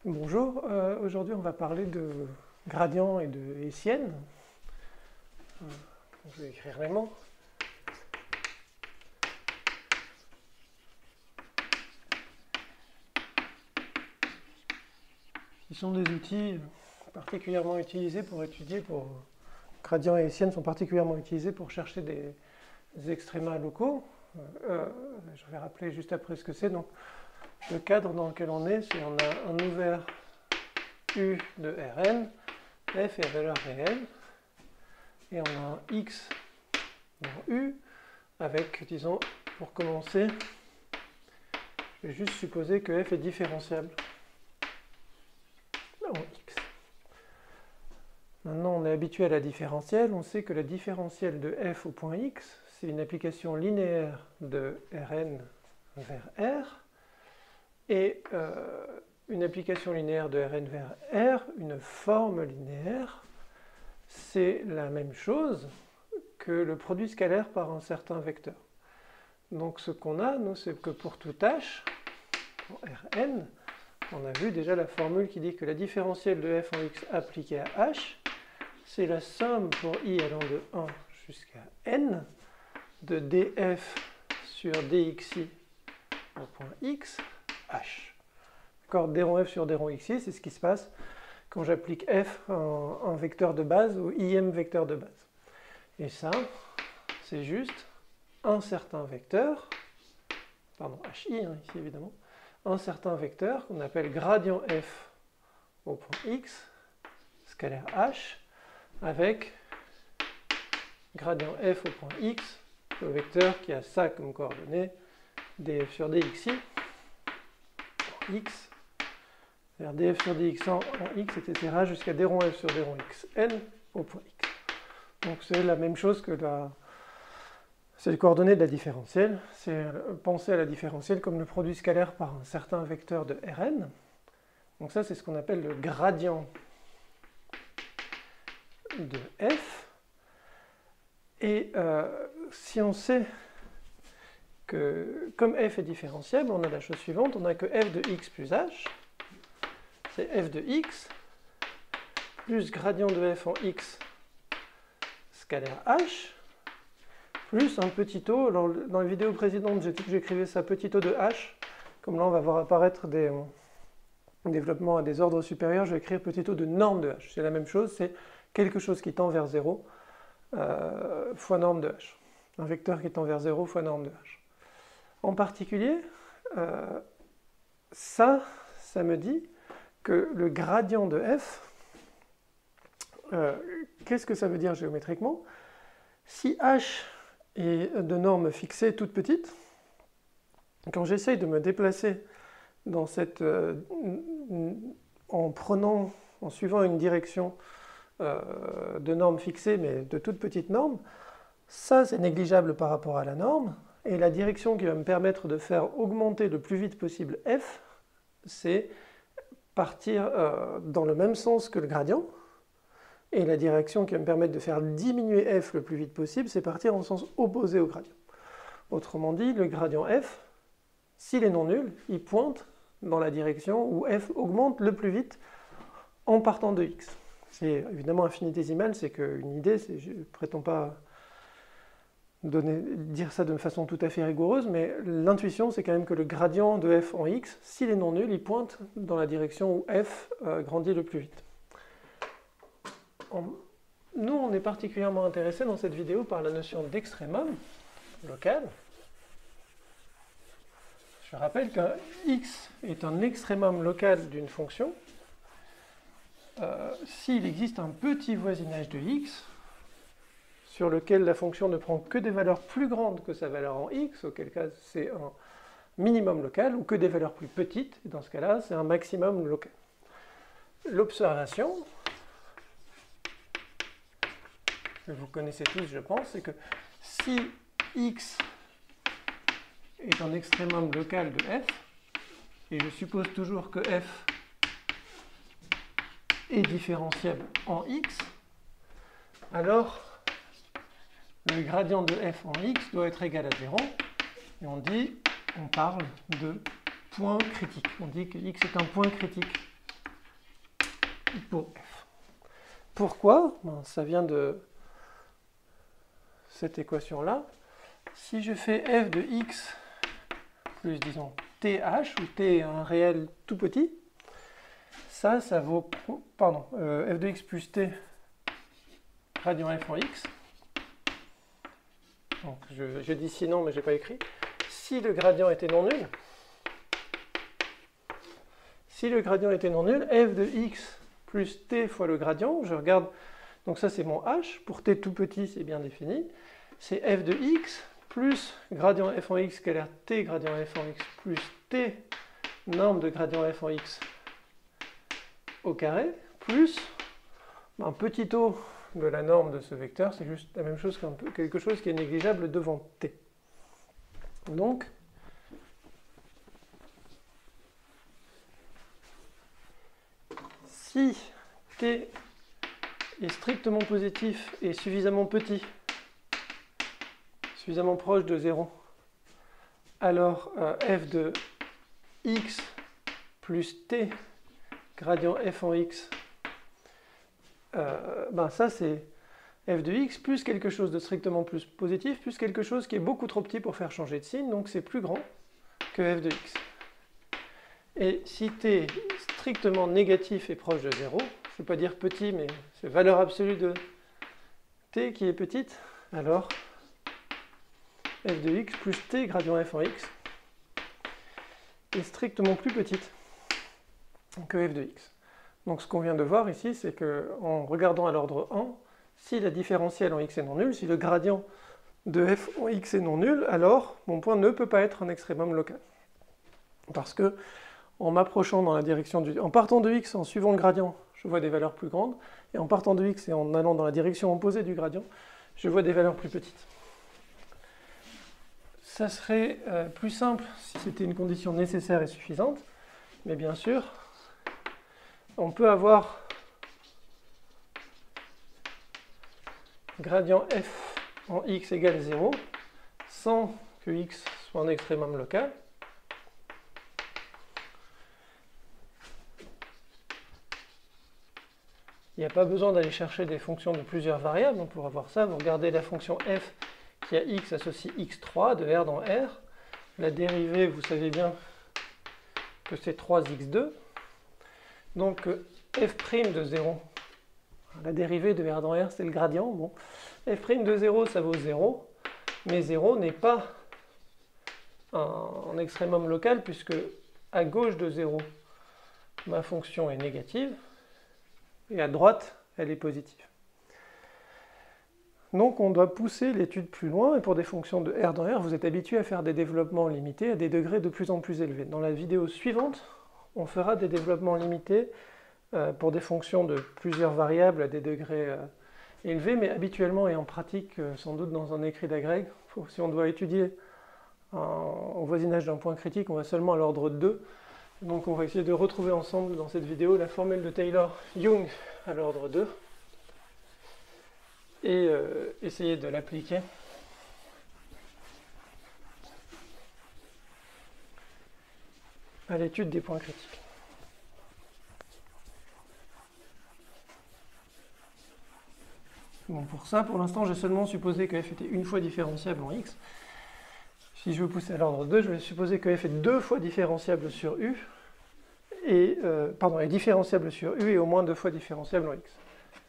Bonjour, aujourd'hui on va parler de gradient et de hessienne. Je vais écrire les mots. Qui sont des outils particulièrement utilisés pour étudier, gradient et hessienne sont particulièrement utilisés pour chercher des extrémas locaux. Je vais rappeler juste après ce que c'est. Donc, le cadre dans lequel on est, c'est on a un ouvert U de Rn, f est valeur réelle, et on a un x dans U, avec, disons, pour commencer, je vais juste supposer que f est différenciable en x. Maintenant, on est habitué à la différentielle, on sait que la différentielle de f au point x, c'est une application linéaire de Rn vers R, et une application linéaire de Rn vers R, une forme linéaire, c'est la même chose que le produit scalaire par un certain vecteur. Donc ce qu'on a, nous, c'est que pour tout h, pour Rn, on a vu déjà la formule qui dit que la différentielle de f en x appliquée à h, c'est la somme pour i allant de 1 jusqu'à n de df sur dxi au point x, h. D'accord, d rond f sur d rond xi, c'est ce qui se passe quand j'applique f en vecteur de base au ième vecteur de base. Et ça, c'est juste un certain vecteur, pardon, hi ici évidemment, un certain vecteur qu'on appelle gradient f au point x, scalaire h, avec gradient f au point x, le vecteur qui a ça comme coordonnée, df sur dxi, x, vers df sur dx en x, etc., jusqu'à d rond f sur d rond x n au point x. Donc c'est la même chose que c'est les coordonnées de la différentielle. C'est penser à la différentielle comme le produit scalaire par un certain vecteur de Rn. Donc ça, c'est ce qu'on appelle le gradient de f. Et si on sait que comme f est différenciable, on a la chose suivante, on a que f de x plus h, c'est f de x plus gradient de f en x scalaire h, plus un petit o. Alors, dans les vidéos précédentes, j'ai dit que j'écrivais ça petit o de h. Comme là, on va voir apparaître des développements à des ordres supérieurs, je vais écrire petit o de norme de h. C'est la même chose, c'est quelque chose qui tend vers 0 fois norme de h. Un vecteur qui tend vers 0 fois norme de h. En particulier, ça me dit que le gradient de f, qu'est-ce que ça veut dire géométriquement? Si h est de norme fixée toute petite, quand j'essaye de me déplacer dans cette, en suivant une direction de norme fixée, mais de toute petite norme, ça c'est négligeable par rapport à la norme, et la direction qui va me permettre de faire augmenter le plus vite possible f, c'est partir dans le même sens que le gradient, et la direction qui va me permettre de faire diminuer f le plus vite possible, c'est partir en sens opposé au gradient. Autrement dit, le gradient f, s'il est non nul, il pointe dans la direction où f augmente le plus vite en partant de x. C'est évidemment infinitésimal, c'est qu'une idée, je ne prétends pas dire ça de façon tout à fait rigoureuse, mais l'intuition, c'est quand même que le gradient de f en x, s'il est non nul, il pointe dans la direction où f grandit le plus vite. Nous, on est particulièrement intéressés dans cette vidéo par la notion d'extrémum local. Je rappelle qu'un x est un extrémum local d'une fonction s'il existe un petit voisinage de x sur lequel la fonction ne prend que des valeurs plus grandes que sa valeur en x, auquel cas c'est un minimum local, ou que des valeurs plus petites, et dans ce cas-là, c'est un maximum local. L'observation, que vous connaissez tous, je pense, c'est que si x est un extrémum local de f, et je suppose toujours que f est différentiable en x, alors le gradient de f en x doit être égal à 0, et on parle de point critique. On dit que x est un point critique pour f. Pourquoi? Ben, ça vient de cette équation-là. Si je fais f de x plus, disons, th, où t est un réel tout petit, ça vaut, pardon, f de x plus t gradient f en x. Donc je dis sinon, mais je n'ai pas écrit. Si le gradient était non nul, f de x plus t fois le gradient, je regarde, donc ça c'est mon h, pour t tout petit c'est bien défini, c'est f de x plus gradient f en x scalaire t gradient f en x plus t norme de gradient f en x au carré, plus un petit o de la norme de ce vecteur, c'est juste la même chose qu'un peu quelque chose qui est négligeable devant t. Donc, si t est strictement positif et suffisamment petit, suffisamment proche de 0, alors f de x plus t gradient f en x, ben ça c'est f de x plus quelque chose de strictement plus positif, plus quelque chose qui est beaucoup trop petit pour faire changer de signe, donc c'est plus grand que f de x. Et si t est strictement négatif et proche de 0, je ne veux pas dire petit, mais c'est valeur absolue de t qui est petite, alors f de x plus t gradient f en x est strictement plus petite que f de x. Donc ce qu'on vient de voir ici, c'est qu'en regardant à l'ordre 1, si la différentielle en x est non nulle, si le gradient de f en x est non nul, alors mon point ne peut pas être un extrémum local. Parce que en m'approchant dans la direction en partant de x, en suivant le gradient, je vois des valeurs plus grandes, et en partant de x et en allant dans la direction opposée du gradient, je vois des valeurs plus petites. Ça serait plus simple si c'était une condition nécessaire et suffisante, mais bien sûr, on peut avoir gradient f en x égale 0 sans que x soit un extrémum local. Il n'y a pas besoin d'aller chercher des fonctions de plusieurs variables pour avoir ça. Vous regardez la fonction f qui a x associe x3 de R dans R. La dérivée, vous savez bien que c'est 3x2. Donc f' de 0, la dérivée de R dans R, c'est le gradient. Bon. F' de 0, ça vaut 0, mais 0 n'est pas un extrémum local, puisque à gauche de 0, ma fonction est négative, et à droite, elle est positive. Donc on doit pousser l'étude plus loin, et pour des fonctions de R dans R, vous êtes habitué à faire des développements limités à des degrés de plus en plus élevés. Dans la vidéo suivante, on fera des développements limités pour des fonctions de plusieurs variables à des degrés élevés, mais habituellement et en pratique, sans doute dans un écrit d'agrég, si on doit étudier au voisinage d'un point critique, on va seulement à l'ordre 2. Donc on va essayer de retrouver ensemble dans cette vidéo la formule de Taylor-Young à l'ordre 2 et essayer de l'appliquer à l'étude des points critiques. Bon, pour ça, pour l'instant, j'ai seulement supposé que f était une fois différenciable en x. Si je veux pousser à l'ordre 2, je vais supposer que f est deux fois différenciable sur u, et est différenciable sur u et au moins deux fois différenciable en x.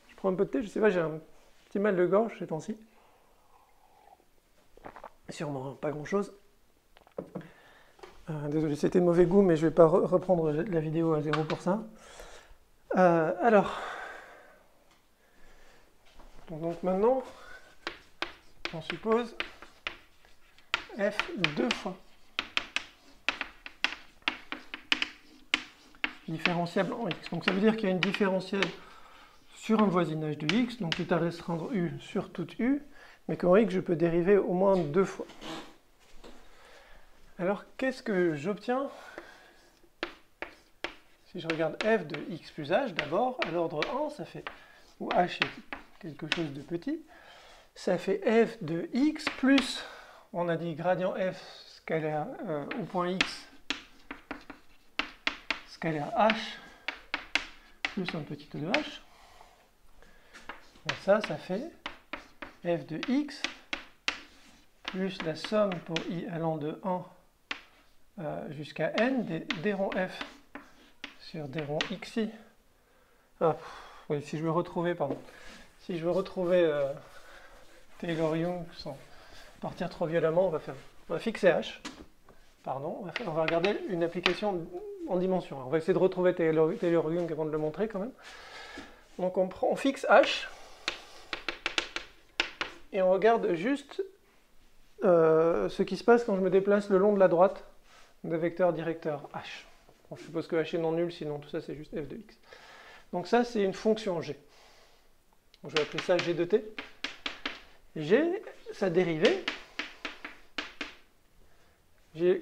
Je prends un peu de thé, je sais pas, j'ai un petit mal de gorge ces temps-ci. Sûrement pas grand-chose. Désolé, c'était de mauvais goût, mais je ne vais pas reprendre la vidéo à zéro pour ça. Alors, donc maintenant, on suppose f deux fois différenciable en x. Donc ça veut dire qu'il y a une différentielle sur un voisinage de x, donc qui est à restreindre u sur toute u, mais qu'en x je peux dériver au moins deux fois. Alors qu'est-ce que j'obtiens si je regarde f de x plus h d'abord, à l'ordre 1, ça fait, où h est quelque chose de petit, ça fait f de x plus, on a dit gradient f scalaire au point x scalaire h plus un petit o de h. Et ça fait f de x plus la somme pour i allant de 1 jusqu'à n des rond f sur des ronds xi. Ah, oui, si je veux retrouver, Taylor-Young sans partir trop violemment, on va fixer h. Pardon, on va regarder une application en dimension. On va essayer de retrouver Taylor-Young avant de le montrer quand même. Donc on fixe h et on regarde juste ce qui se passe quand je me déplace le long de la droite de vecteur directeur h. Bon, je suppose que h est non nul, sinon tout ça c'est juste f de x. Donc ça c'est une fonction g. Donc, je vais appeler ça g de t. G, sa dérivée,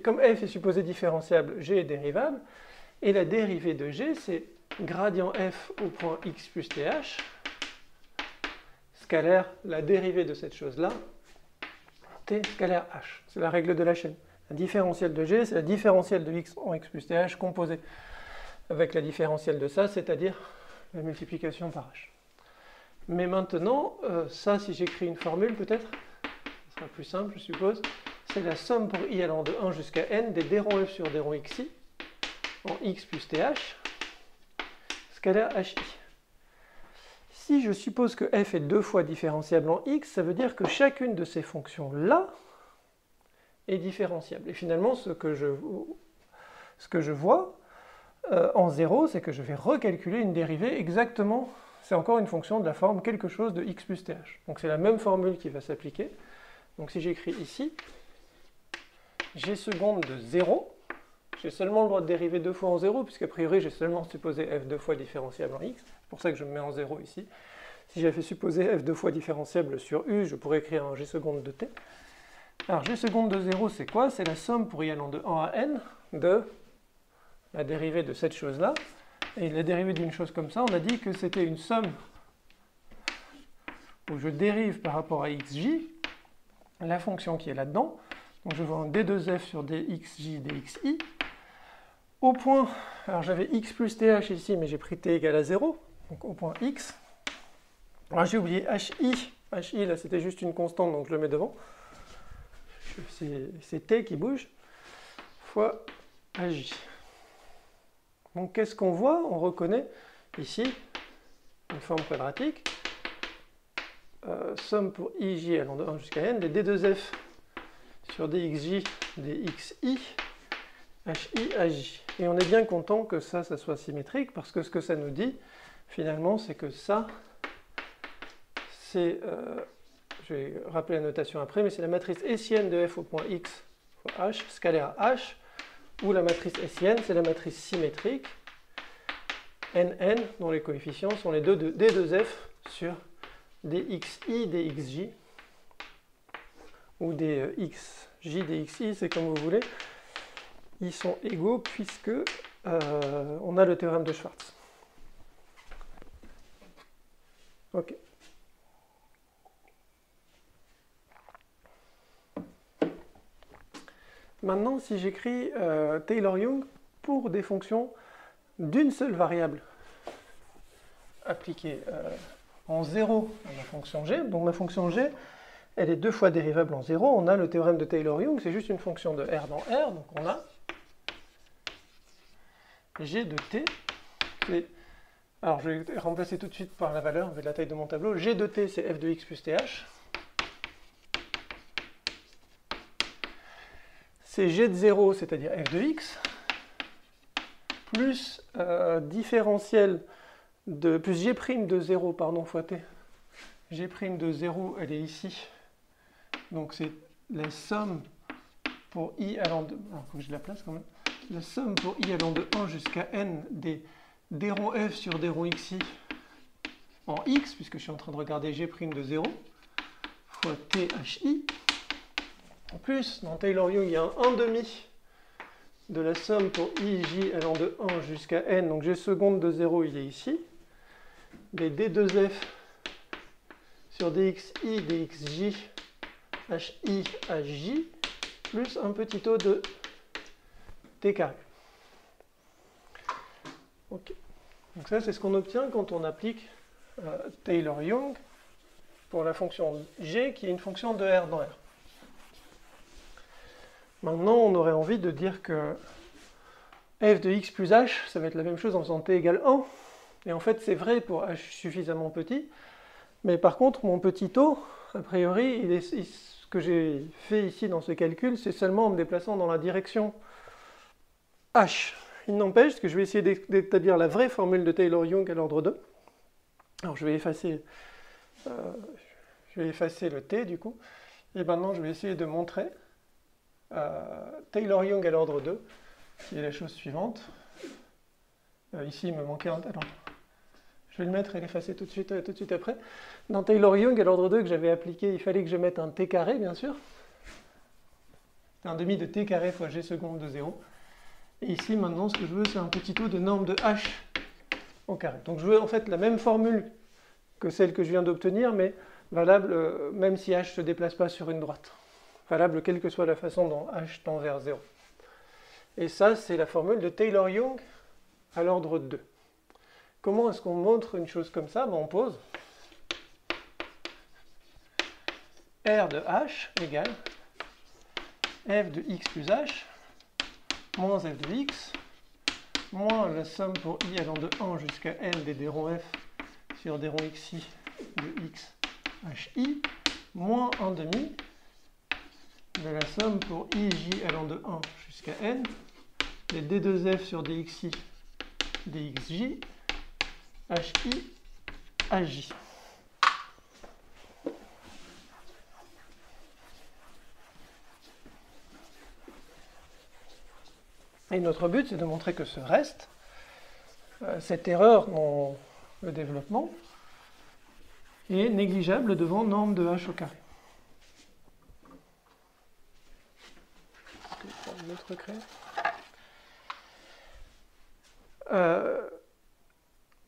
comme f est supposé différenciable, g est dérivable, et la dérivée de g c'est gradient f au point x plus th, scalaire la dérivée de cette chose-là, t scalaire h. C'est la règle de la chaîne. La différentielle de g, c'est la différentielle de x en x plus th composée avec la différentielle de ça, c'est-à-dire la multiplication par h. Mais maintenant, ça, si j'écris une formule, peut-être, ce sera plus simple, je suppose, c'est la somme pour i allant de 1 jusqu'à n des d rond f sur d rond xi en x plus th, scalaire hi. Si je suppose que f est 2 fois différenciable en x, ça veut dire que chacune de ces fonctions-là est différenciable. Et finalement, ce que je vois en 0, c'est que je vais recalculer une dérivée exactement, c'est encore une fonction de la forme quelque chose de x plus th. Donc c'est la même formule qui va s'appliquer. Donc si j'écris ici, g seconde de 0, j'ai seulement le droit de dériver 2 fois en 0, puisqu'a priori j'ai seulement supposé f 2 fois différenciable en x, c'est pour ça que je me mets en 0 ici. Si j'avais supposé f 2 fois différenciable sur u, je pourrais écrire un g seconde de t. Alors g seconde de 0 c'est quoi? C'est la somme pour y allant de 1 à n de la dérivée de cette chose-là. Et la dérivée d'une chose comme ça, on a dit que c'était une somme où je dérive par rapport à xj la fonction qui est là-dedans. Donc je vois un d2f sur dxj dxi. Au point, alors j'avais x plus th ici, mais j'ai pris t égale à 0. Donc au point x. Alors j'ai oublié hi. Hi, là c'était juste une constante, donc je le mets devant. C'est t qui bouge, fois aj. Donc qu'est-ce qu'on voit? On reconnaît ici une forme quadratique. Somme pour ij allant de 1 jusqu'à n, des d2f sur dxj, dxi, hi, aj. Et on est bien content que ça soit symétrique, parce que ce que ça nous dit, finalement, c'est que ça, c'est, je vais rappeler la notation après, mais c'est la matrice hessienne de f au point x fois h, scalaire h, ou la matrice hessienne, c'est la matrice symétrique, nn, dont les coefficients sont les deux de d2f sur dxi, dxj, ou des xj, dxi, c'est comme vous voulez. Ils sont égaux puisque on a le théorème de Schwarz. Ok. Maintenant, si j'écris Taylor-Young pour des fonctions d'une seule variable appliquée en 0 à ma fonction g, donc ma fonction g, elle est 2 fois dérivable en 0, on a le théorème de Taylor-Young, c'est juste une fonction de R dans R, donc on a g de t, alors je vais remplacer tout de suite par la valeur avec la taille de mon tableau, g de t c'est f de x plus th, c'est g de 0, c'est-à-dire f de x, plus différentiel de, plus g' de 0, pardon, fois t. G' de 0, elle est ici. Donc c'est la somme pour i allant de... Alors, il faut que je la place quand même. La somme pour i allant de 1 jusqu'à n des d rond f sur d rond xi en x, puisque je suis en train de regarder g' de 0, fois thi. En plus, dans Taylor-Young, il y a un 1/2 de la somme pour ij allant de 1 jusqu'à n, donc g seconde de 0, il est ici, des d2f sur dxi, dxj, hi, hj, plus un petit o de t carré. Ok. Donc ça, c'est ce qu'on obtient quand on applique Taylor-Young pour la fonction g, qui est une fonction de R dans R. Maintenant, on aurait envie de dire que f de x plus h, ça va être la même chose en faisant t égale 1. Et en fait, c'est vrai pour h suffisamment petit. Mais par contre, mon petit taux, a priori, ce que j'ai fait ici dans ce calcul, c'est seulement en me déplaçant dans la direction h. Il n'empêche que je vais essayer d'établir la vraie formule de Taylor-Young à l'ordre 2. Alors je vais effacer le t du coup. Et maintenant, je vais essayer de montrer Taylor-Young à l'ordre 2, qui est la chose suivante. Ici, il me manquait un... Attends. Je vais le mettre et l'effacer tout de suite après. Dans Taylor-Young, à l'ordre 2 que j'avais appliqué, il fallait que je mette un t carré, bien sûr. C'est un demi de t carré fois g seconde de 0. Et ici, maintenant, ce que je veux, c'est un petit taux de norme de h au carré. Donc je veux en fait la même formule que celle que je viens d'obtenir, mais valable même si h ne se déplace pas sur une droite. Valable quelle que soit la façon dont h tend vers 0. Et ça, c'est la formule de Taylor-Young à l'ordre 2. Comment est-ce qu'on montre une chose comme ça? On pose R de h égale f de x plus h moins f de x moins la somme pour i allant de 1 jusqu'à n des d rond f sur d rond xi de x hi moins 1 demi de la somme pour ij allant de 1 jusqu'à n des d2f sur dxi dxj hi aj. Et notre but, c'est de montrer que ce reste, cette erreur dans le développement, est négligeable devant norme de h au carré.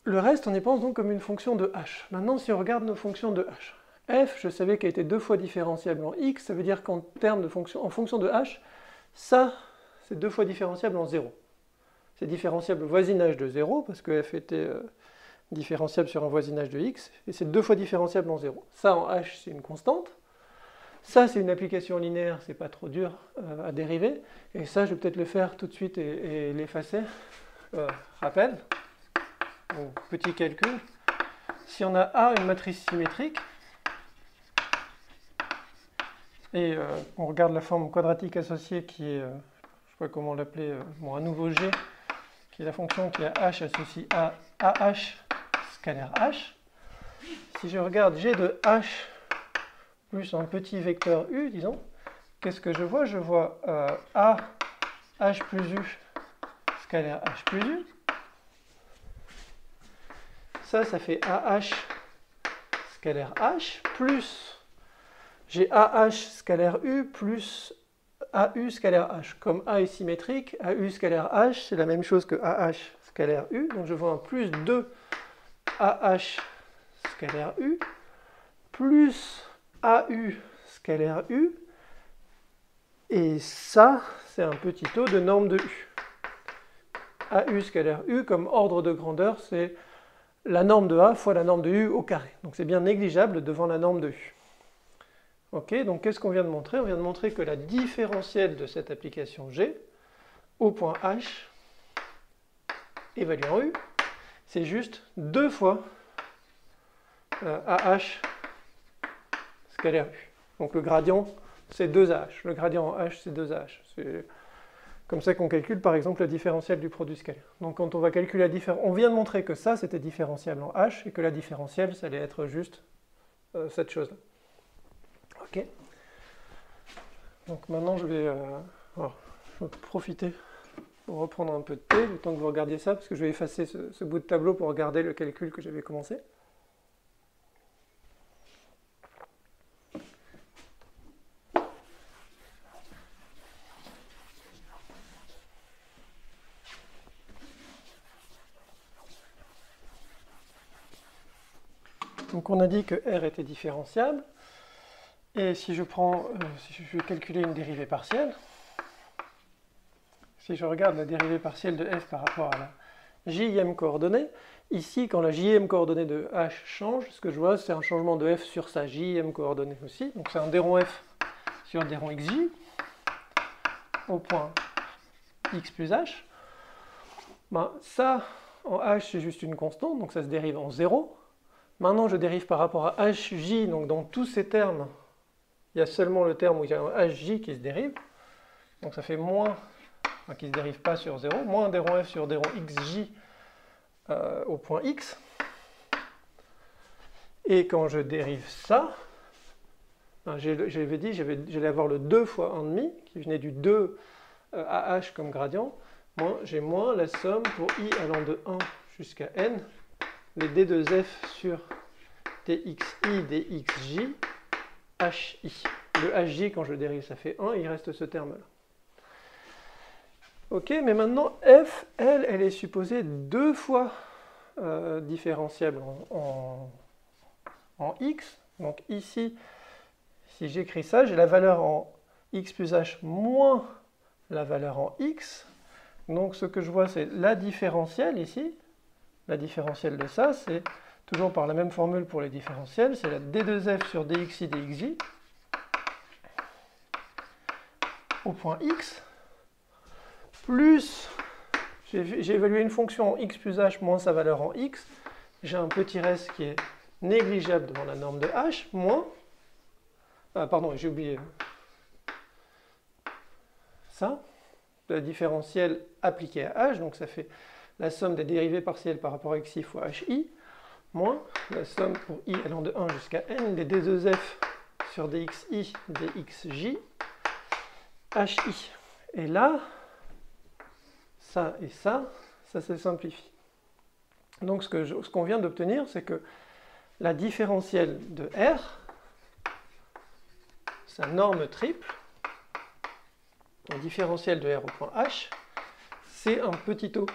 Le reste, on y pense donc comme une fonction de h. Maintenant, si on regarde nos fonctions de h, f, je savais qu'elle était 2 fois différenciable en x, ça veut dire qu'en termes de fonction, en fonction de h, ça, c'est 2 fois différenciable en 0. C'est différenciable au voisinage de 0, parce que f était différenciable sur un voisinage de x, et c'est 2 fois différenciable en 0. Ça, en h, c'est une constante. Ça, c'est une application linéaire, c'est pas trop dur à dériver. Et ça, je vais peut-être le faire tout de suite et l'effacer. Rappel. Donc, petit calcul. Si on a A une matrice symétrique, et on regarde la forme quadratique associée qui est, je ne sais pas comment l'appeler, bon, un nouveau G, qui est la fonction qui a H associé à AH scalaire H. Si je regarde G de H plus un petit vecteur U, disons, qu'est-ce que je vois? Je vois A H plus U scalaire H plus U. Ça fait AH scalaire H plus j'ai AH scalaire U plus AU scalaire H. Comme A est symétrique, AU scalaire H, c'est la même chose que AH scalaire U. Donc je vois un plus 2 AH scalaire U plus AU scalaire U. Et ça, c'est un petit taux de norme de U. AU scalaire U, comme ordre de grandeur, c'est la norme de A fois la norme de U au carré. Donc c'est bien négligeable devant la norme de U. Ok, donc qu'est-ce qu'on vient de montrer? On vient de montrer que la différentielle de cette application G au point H, évaluée en U, c'est juste 2 fois AH scalaire U. Donc le gradient, c'est 2AH. Le gradient en H, c'est 2AH. C'est comme ça qu'on calcule par exemple la différentielle du produit scalaire. Donc quand on va calculer la différentielle, on vient de montrer que ça c'était différentiable en H et que la différentielle ça allait être juste cette chose-là. Ok. Donc maintenant je vais profiter pour reprendre un peu de thé, le temps que vous regardiez ça, parce que je vais effacer ce bout de tableau pour regarder le calcul que j'avais commencé. Donc on a dit que R était différenciable, et si je vais calculer une dérivée partielle, si je regarde la dérivée partielle de f par rapport à la jm coordonnée. Ici, quand la jm coordonnée de h change, ce que je vois, c'est un changement de f sur sa jm coordonnée aussi. Donc c'est un d rond f sur d rond xj au point x plus h. Ben, ça, en h, c'est juste une constante, donc ça se dérive en 0. Maintenant, je dérive par rapport à hj, donc dans tous ces termes, il y a seulement le terme où il y a un hj qui se dérive. Donc ça fait moins, enfin, qui ne se dérive pas sur 0, moins d rond f sur d rond xj au point x. Et quand je dérive ça, ben, j'avais dit j'allais avoir le 2 fois 1,5, qui venait du 2 à h comme gradient. Moi, j'ai moins la somme pour i allant de 1 jusqu'à n, les d2f sur dxi, dxj, hi. Le hj, quand je dérive, ça fait 1, il reste ce terme-là. Ok, mais maintenant, f, elle est supposée 2 fois différenciable en x. Donc ici, si j'écris ça, j'ai la valeur en x plus h moins la valeur en x. Donc ce que je vois, c'est la différentielle ici. La différentielle de ça, c'est toujours par la même formule pour les différentiels, c'est la d2f sur dxi, dxj au point x, plus, j'ai évalué une fonction en x plus h moins sa valeur en x, j'ai un petit reste qui est négligeable devant la norme de h, moins, pardon, j'ai oublié ça, la différentielle appliquée à h, donc ça fait la somme des dérivées partielles par rapport à xi fois hi, moins la somme pour i allant de 1 jusqu'à n des d2f sur dxi, dxj, hi. Et là, ça et ça se simplifie. Donc ce qu'on vient d'obtenir, c'est que la différentielle de R, sa norme triple, la différentielle de R au point H, c'est un petit o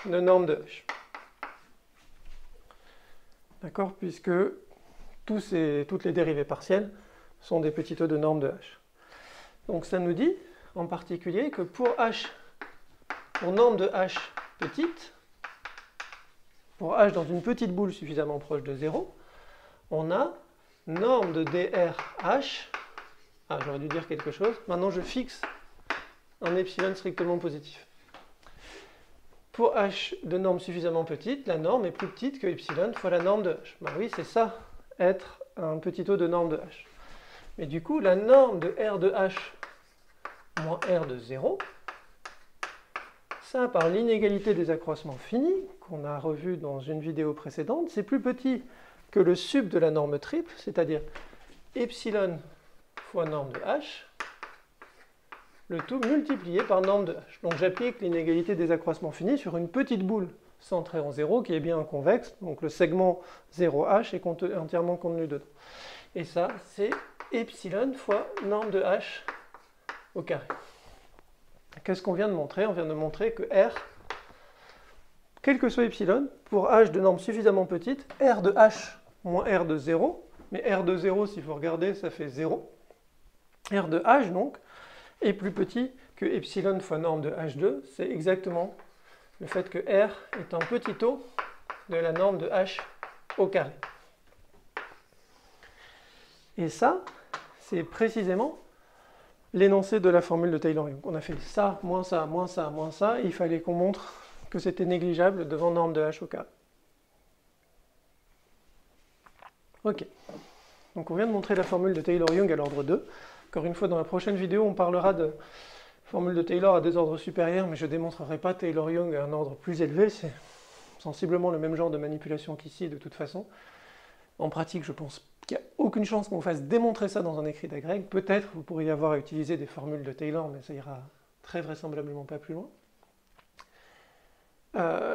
de norme de H. D'accord? Puisque toutes les dérivées partielles sont des petits o de norme de H. Donc ça nous dit, en particulier, que pour H, pour norme de H petite, pour H dans une petite boule suffisamment proche de 0, on a norme de drH. Ah, j'aurais dû dire quelque chose. Maintenant, je fixe un epsilon strictement positif. Pour H de norme suffisamment petite, la norme est plus petite que epsilon fois la norme de H. Ben oui, c'est ça, être un petit o de norme de H. Mais du coup, la norme de R de H moins R de 0, ça, par l'inégalité des accroissements finis, qu'on a revu dans une vidéo précédente, c'est plus petit que le sub de la norme triple, c'est-à-dire epsilon fois norme de H, le tout multiplié par norme de H. Donc j'applique l'inégalité des accroissements finis sur une petite boule centrée en 0 qui est bien convexe, donc le segment 0H est entièrement contenu dedans. Et ça, c'est epsilon fois norme de H au carré. Qu'est-ce qu'on vient de montrer? On vient de montrer que R, quel que soit epsilon, pour H de norme suffisamment petite, R de H moins R de 0, mais R de 0, si vous regardez, ça fait 0. R de H, donc, est plus petit que epsilon fois norme de H2. C'est exactement le fait que R est un petit o de la norme de H au carré. Et ça, c'est précisément l'énoncé de la formule de Taylor-Young. On a fait ça, moins ça, moins ça, moins ça, et il fallait qu'on montre que c'était négligeable devant norme de H au carré. Ok. Donc on vient de montrer la formule de Taylor-Young à l'ordre 2. Encore une fois, dans la prochaine vidéo, on parlera de formule de Taylor à des ordres supérieurs, mais je ne démontrerai pas Taylor-Young à un ordre plus élevé. C'est sensiblement le même genre de manipulation qu'ici, de toute façon. En pratique, je pense qu'il n'y a aucune chance qu'on fasse démontrer ça dans un écrit d'agrègue. Peut-être vous pourriez avoir à utiliser des formules de Taylor, mais ça ira très vraisemblablement pas plus loin.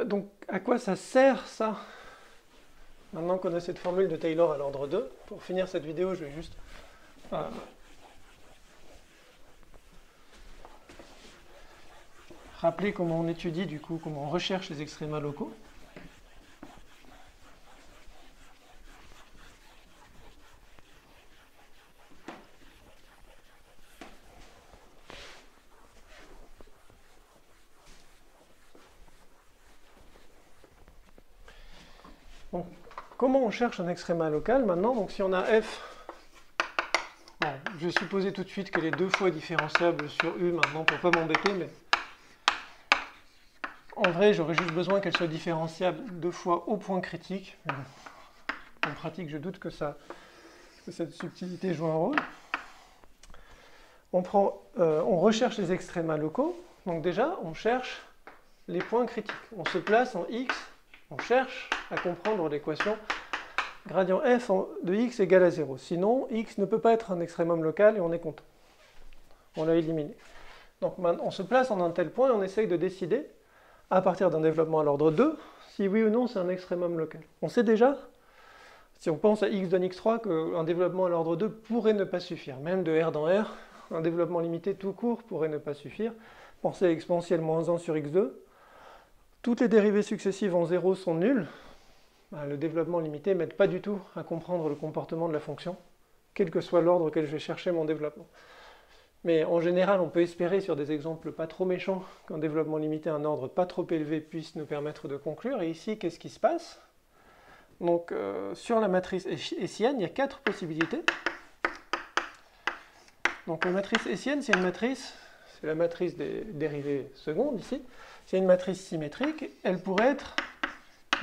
Donc, à quoi ça sert, ça? Maintenant qu'on a cette formule de Taylor à l'ordre 2, pour finir cette vidéo, je vais juste rappeler comment on étudie, du coup, comment on recherche les extrémas locaux. Donc, comment on cherche un extréma local maintenant? Donc si on a f, bon, je vais supposer tout de suite qu'elle est 2 fois différenciable sur u maintenant pour ne pas m'embêter, mais en vrai j'aurais juste besoin qu'elle soit différenciable 2 fois au point critique. Mais bon, en pratique je doute que cette subtilité joue un rôle. On recherche les extrémas locaux, donc déjà on cherche les points critiques. On se place en x, on cherche à comprendre l'équation gradient f de x égale à 0. Sinon, x ne peut pas être un extrémum local et on est content. On l'a éliminé. Donc on se place en un tel point et on essaye de décider, à partir d'un développement à l'ordre 2, si oui ou non c'est un extrémum local. On sait déjà, si on pense à x donne x3, qu'un développement à l'ordre 2 pourrait ne pas suffire. Même de R dans R, un développement limité tout court pourrait ne pas suffire. Pensez à exponentielle moins 1 sur x2. Toutes les dérivées successives en 0 sont nulles. Le développement limité m'aide pas du tout à comprendre le comportement de la fonction, quel que soit l'ordre auquel je vais chercher mon développement. Mais en général, on peut espérer sur des exemples pas trop méchants qu'un développement limité à un ordre pas trop élevé puisse nous permettre de conclure. Et ici, qu'est-ce qui se passe? Donc, sur la matrice hessienne, il y a 4 possibilités. Donc la matrice hessienne, c'est une matrice, c'est la matrice des dérivées secondes ici. C'est une matrice symétrique, elle pourrait être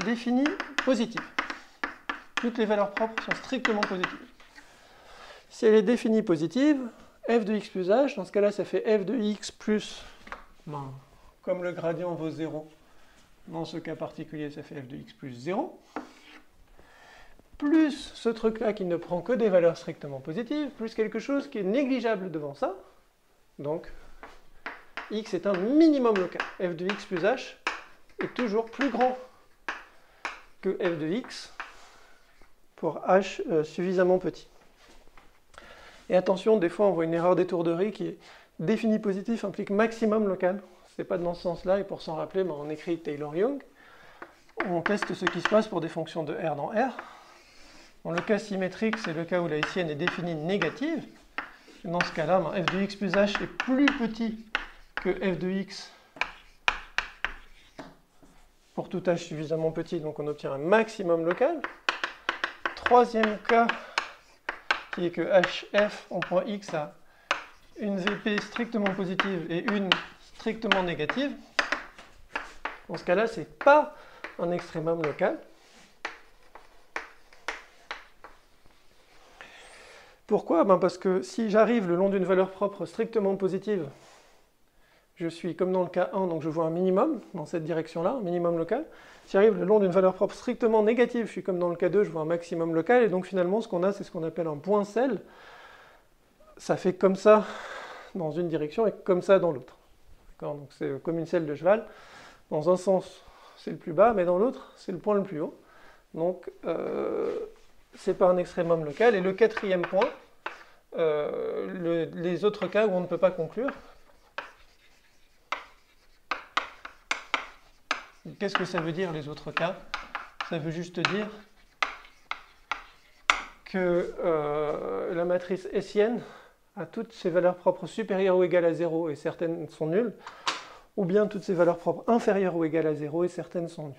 définie positive. Toutes les valeurs propres sont strictement positives. Si elle est définie positive, f de x plus h, dans ce cas-là, ça fait f de x plus, comme le gradient vaut 0, dans ce cas particulier, ça fait f de x plus 0, plus ce truc-là qui ne prend que des valeurs strictement positives, plus quelque chose qui est négligeable devant ça. Donc, x est un minimum local. f de x plus h est toujours plus grand que f de x pour h suffisamment petit. Et attention, des fois on voit une erreur d'étourderie qui est défini positif implique maximum local. C'est pas dans ce sens-là, et pour s'en rappeler, on écrit Taylor-Young. On teste ce qui se passe pour des fonctions de R dans R. Dans le cas symétrique, c'est le cas où la hessienne est définie négative. Dans ce cas-là, f de x plus h est plus petit que f de x pour tout h suffisamment petit, donc on obtient un maximum local. Troisième cas, qui est que hf en point x a une vp strictement positive et une strictement négative. Dans ce cas-là, ce n'est pas un extrémum local. Pourquoi? Parce que si j'arrive le long d'une valeur propre strictement positive, je suis comme dans le cas 1, donc je vois un minimum dans cette direction-là, un minimum local. Si j'arrive le long d'une valeur propre strictement négative, je suis comme dans le cas 2, je vois un maximum local, et donc finalement ce qu'on a, c'est ce qu'on appelle un point selle. Ça fait comme ça dans une direction et comme ça dans l'autre. Donc c'est comme une selle de cheval. Dans un sens, c'est le plus bas, mais dans l'autre, c'est le point le plus haut. Donc, c'est pas un extrémum local. Et le quatrième point, les autres cas où on ne peut pas conclure. Qu'est-ce que ça veut dire, les autres cas? Ça veut juste dire que la matrice hessienne a toutes ses valeurs propres supérieures ou égales à 0 et certaines sont nulles, ou bien toutes ses valeurs propres inférieures ou égales à 0 et certaines sont nulles.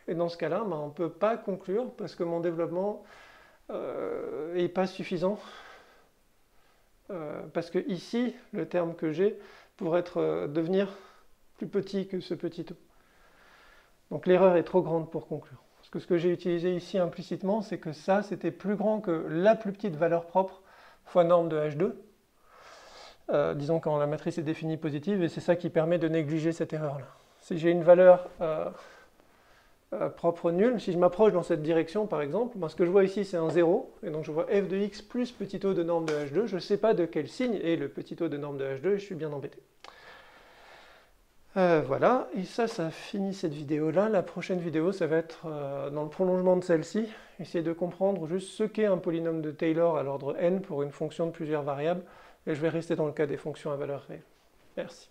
Et dans ce cas-là, on ne peut pas conclure parce que mon développement n'est pas suffisant. Parce que ici, le terme que j'ai pourrait devenir plus petit que ce petit o. Donc l'erreur est trop grande pour conclure. Parce que ce que j'ai utilisé ici implicitement, c'est que ça, c'était plus grand que la plus petite valeur propre fois norme de H2. Disons quand la matrice est définie positive, et c'est ça qui permet de négliger cette erreur-là. Si j'ai une valeur propre nulle, si je m'approche dans cette direction par exemple, ce que je vois ici c'est un 0, et donc je vois f de x plus petit o de norme de H2, je ne sais pas de quel signe est le petit o de norme de H2, et je suis bien embêté. Voilà, et ça finit cette vidéo-là. La prochaine vidéo, ça va être dans le prolongement de celle-ci, essayer de comprendre juste ce qu'est un polynôme de Taylor à l'ordre n pour une fonction de plusieurs variables, et je vais rester dans le cas des fonctions à valeur réelle. Merci.